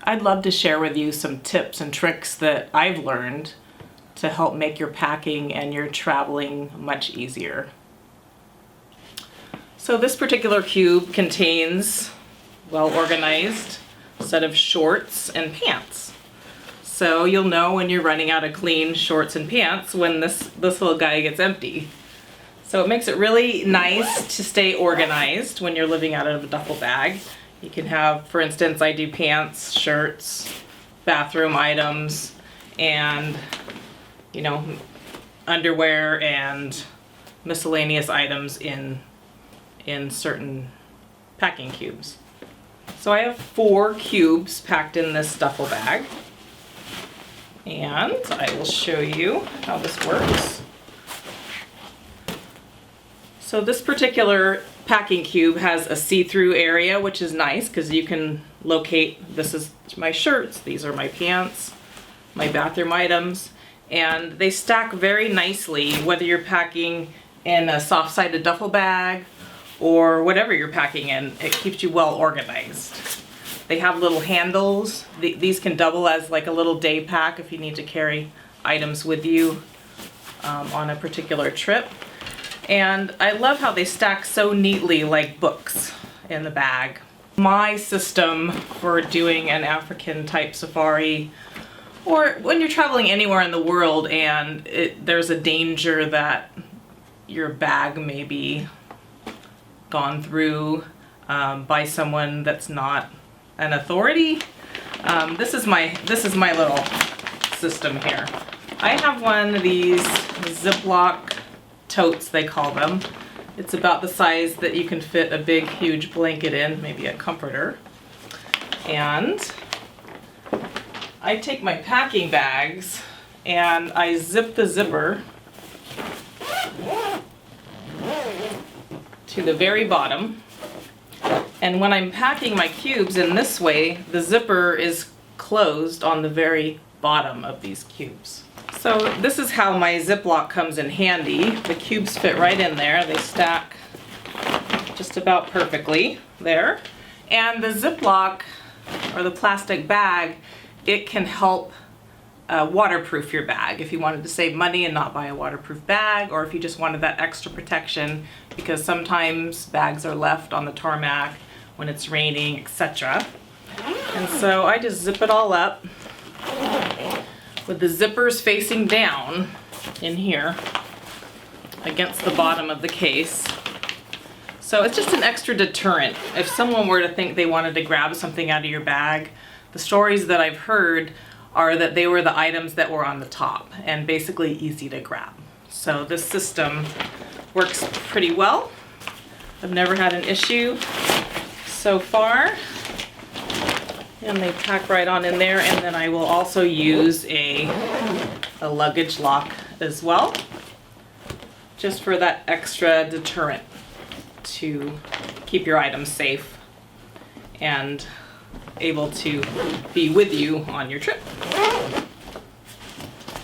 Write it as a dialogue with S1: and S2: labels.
S1: I'd love to share with you some tips and tricks that I've learned to help make your packing and your traveling much easier. So this particular cube contains well-organized set of shorts and pants. So you'll know when you're running out of clean shorts and pants when this little guy gets empty. So it makes it really nice to stay organized when you're living out of a duffel bag. You can have, for instance, I do pants, shirts, bathroom items, and underwear and miscellaneous items in certain packing cubes. So I have 4 cubes packed in this duffel bag, and I will show you how this works. So this particular packing cube has a see-through area, which is nice because you can locate, this is my shirts, these are my pants, my bathroom items, and they stack very nicely whether you're packing in a soft-sided duffel bag or whatever you're packing in. It keeps you well organized. They have little handles. These can double as like a little day pack if you need to carry items with you on a particular trip. And I love how they stack so neatly like books in the bag. My system for doing an African type safari, or when you're traveling anywhere in the world and there's a danger that your bag may be gone through by someone that's not an authority. This is my little system here. I have one of these Ziploc totes, they call them. It's about the size that you can fit a big huge blanket in, maybe a comforter. And I take my packing bags and I zip the zipper to the very bottom. And when I'm packing my cubes in this way, the zipper is closed on the very bottom of these cubes. So this is how my Ziploc comes in handy. The cubes fit right in there. They stack just about perfectly there. And the Ziploc, or the plastic bag, it can help waterproof your bag if you wanted to save money and not buy a waterproof bag, or if you just wanted that extra protection because sometimes bags are left on the tarmac when it's raining, etc. And so I just zip it all up with the zippers facing down in here against the bottom of the case. So it's just an extra deterrent. If someone were to think they wanted to grab something out of your bag, the stories that I've heard are that they were the items that were on the top and basically easy to grab. So this system works pretty well. I've never had an issue so far. And they pack right on in there, and then I will also use a luggage lock as well, just for that extra deterrent to keep your items safe and able to be with you on your trip.